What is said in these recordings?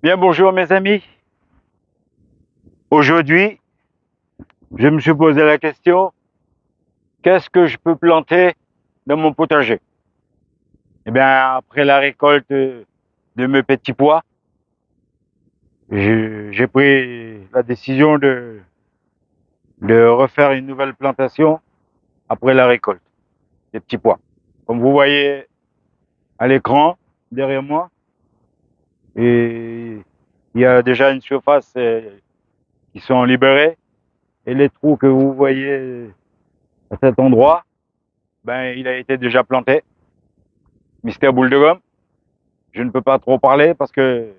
Bien, bonjour mes amis. Aujourd'hui, je me suis posé la question, qu'est-ce que je peux planter dans mon potager? Eh bien, après la récolte de mes petits pois, j'ai pris la décision de refaire une nouvelle plantation après la récolte des petits pois. Comme vous voyez à l'écran, derrière moi, et il y a déjà une surface qui sont libérées, et les trous que vous voyez à cet endroit, ben, il a été déjà planté. Mystère boule de gomme. Je ne peux pas trop parler parce que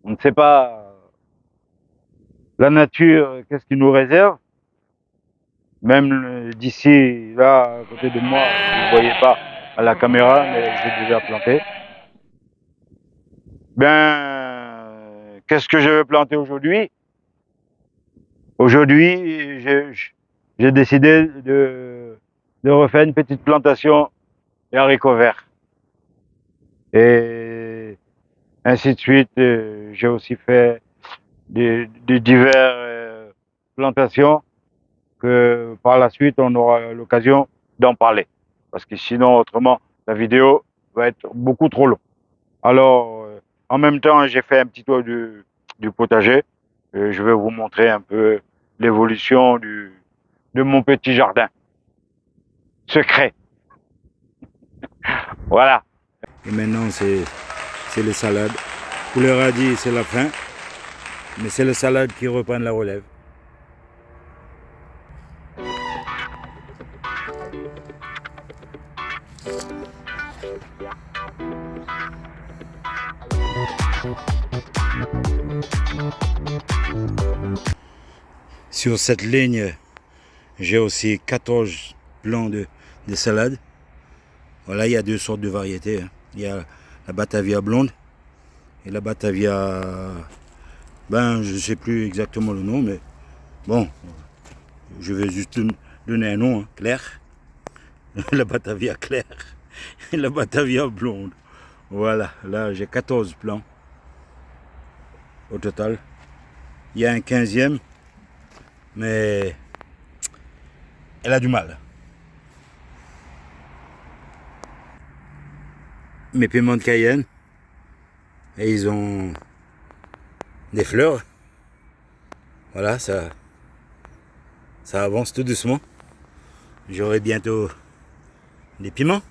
on ne sait pas la nature, qu'est-ce qu'il nous réserve. Même d'ici, là, à côté de moi, vous ne voyez pas à la caméra, mais j'ai déjà planté. Ben, qu'est-ce que je vais planter aujourd'hui? Aujourd'hui, j'ai décidé de refaire une petite plantation de haricots verts. Et ainsi de suite, j'ai aussi fait des divers plantations que par la suite on aura l'occasion d'en parler. Parce que sinon, autrement, la vidéo va être beaucoup trop longue. Alors, en même temps, j'ai fait un petit tour du potager. Je vais vous montrer un peu l'évolution de mon petit jardin secret. Voilà. Et maintenant, c'est les salades. Pour le radis, c'est la fin. Mais c'est les salades qui reprennent la relève. Sur cette ligne, j'ai aussi 14 plants de salade. Voilà, il y a deux sortes de variétés. Il y a la Batavia blonde et la Batavia, ben je ne sais plus exactement le nom, mais bon, je vais juste donner un nom, hein, clair. La Batavia claire et la Batavia blonde. Voilà, là j'ai 14 plants au total. Il y a un 15e, mais elle a du mal. Mes piments de Cayenne, et ils ont des fleurs. Voilà, ça avance tout doucement. J'aurai bientôt des piments.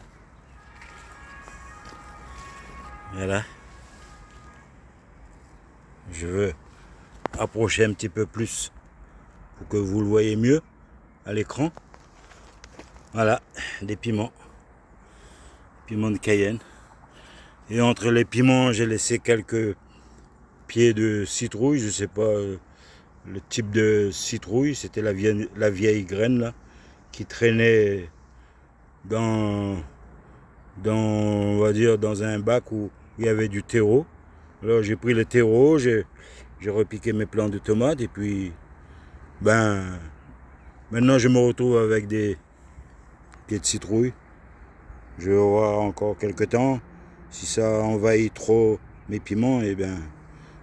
Voilà. Je veux approcher un petit peu plus pour que vous le voyez mieux à l'écran. Voilà, des piments. Piments de Cayenne. Et entre les piments, j'ai laissé quelques pieds de citrouille. Je ne sais pas le type de citrouille. C'était la vieille graine là, qui traînait dans, on va dire, dans un bac où il y avait du terreau. Alors j'ai pris le terreau, j'ai repiqué mes plants de tomates et puis ben maintenant je me retrouve avec des pieds de citrouille. Je vais voir encore quelques temps. Si ça envahit trop mes piments, et bien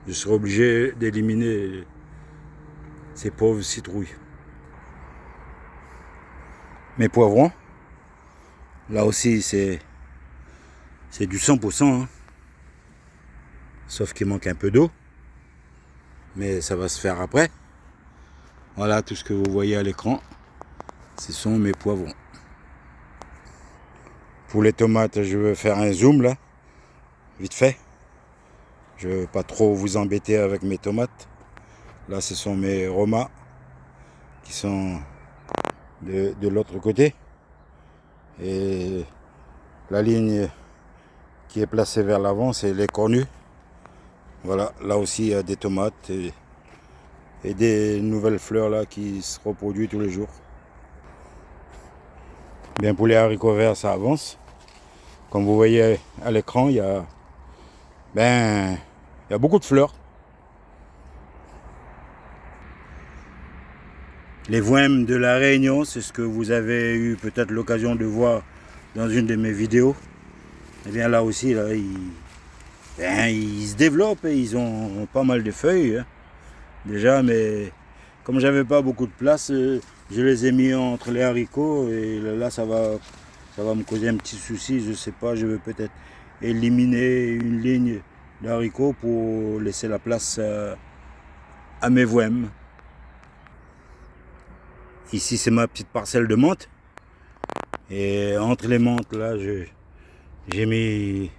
je serai obligé d'éliminer ces pauvres citrouilles. Mes poivrons, là aussi c'est du 100%, hein. Sauf qu'il manque un peu d'eau, mais ça va se faire après. Voilà tout ce que vous voyez à l'écran, ce sont mes poivrons. Pour les tomates, je vais faire un zoom là, vite fait. Je ne veux pas trop vous embêter avec mes tomates. Là, ce sont mes romas qui sont de l'autre côté. Et la ligne qui est placée vers l'avant, c'est les cornus. Voilà, là aussi, il y a des tomates et des nouvelles fleurs là qui se reproduisent tous les jours. Bien, pour les haricots verts, ça avance. Comme vous voyez à l'écran, il y a beaucoup de fleurs. Les voèmes de la Réunion, c'est ce que vous avez eu peut-être l'occasion de voir dans une de mes vidéos. Et bien là aussi, là, Ben, ils se développent et ils ont pas mal de feuilles, hein, déjà, mais comme j'avais pas beaucoup de place, je les ai mis entre les haricots et là ça va me causer un petit souci, je sais pas, je vais peut-être éliminer une ligne d'haricots pour laisser la place à mes voèmes. Ici c'est ma petite parcelle de menthe et entre les menthes là j'ai mis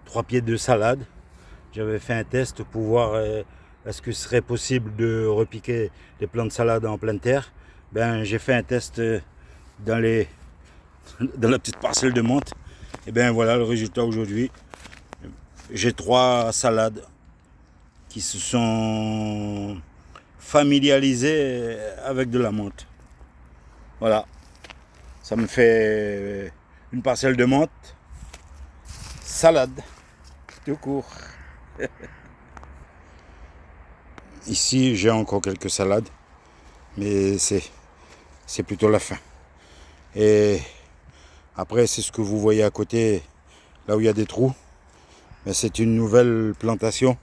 3 pieds de salade. J'avais fait un test pour voir est-ce que ce serait possible de repiquer des plants de salade en pleine terre. Ben, j'ai fait un test dans la petite parcelle de menthe. Et bien voilà le résultat aujourd'hui. J'ai 3 salades qui se sont familiarisées avec de la menthe. Voilà. Ça me fait une parcelle de menthe, salade, tout court. Ici, j'ai encore quelques salades, mais c'est plutôt la fin. Et après, c'est ce que vous voyez à côté, là où il y a des trous. Mais c'est une nouvelle plantation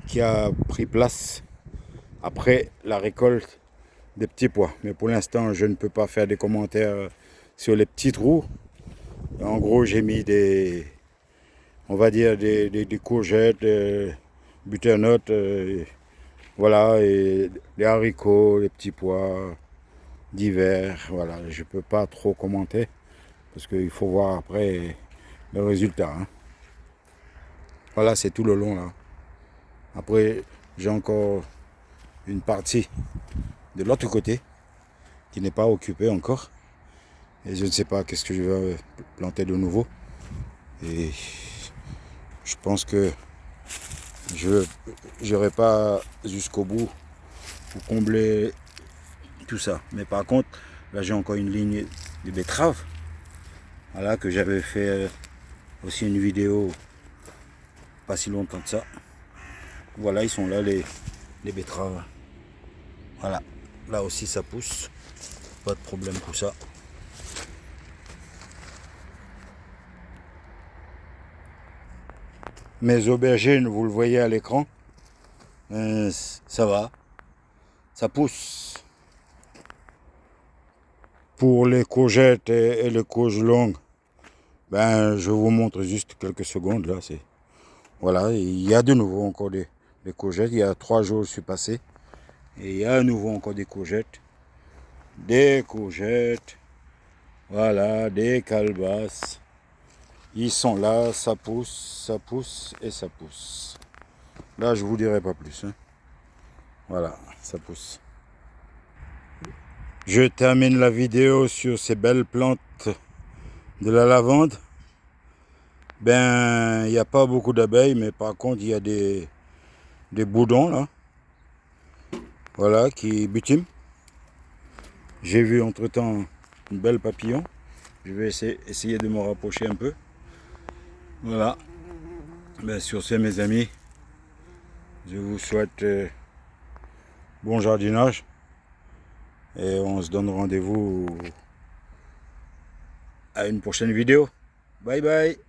qui a pris place après la récolte des petits pois. Mais pour l'instant, je ne peux pas faire des commentaires sur les petits trous. En gros, j'ai mis on va dire des courgettes, des butternuts, voilà, et les haricots, les petits pois d'hiver. Voilà, je peux pas trop commenter parce qu'il faut voir après le résultat, hein. Voilà, c'est tout le long là. Après, j'ai encore une partie de l'autre côté qui n'est pas occupée encore. Et je ne sais pas qu'est-ce que je vais planter de nouveau. Et je pense que je n'irai pas jusqu'au bout pour combler tout ça. Mais par contre, là j'ai encore une ligne de betteraves. Voilà, que j'avais fait aussi une vidéo pas si longtemps de ça. Voilà, ils sont là les betteraves. Voilà, là aussi ça pousse. Pas de problème pour ça. Mes aubergines, vous le voyez à l'écran, ça va, ça pousse. Pour les courgettes et les courges longues, ben, je vous montre juste quelques secondes. Là, voilà, il y a de nouveau encore des courgettes. Il y a 3 jours, je suis passé. Et il y a à nouveau encore des courgettes. Des courgettes. Voilà, des calebasses. Ils sont là, ça pousse et ça pousse. Là, je vous dirai pas plus, hein. Voilà, ça pousse. Je termine la vidéo sur ces belles plantes de la lavande. Ben, il n'y a pas beaucoup d'abeilles, mais par contre, il y a des bourdons là. Voilà, qui butiment. J'ai vu entre-temps une belle papillon. Je vais essayer de me rapprocher un peu. Voilà. Ben, sur ce, mes amis, je vous souhaite bon jardinage. Et on se donne rendez-vous à une prochaine vidéo. Bye bye.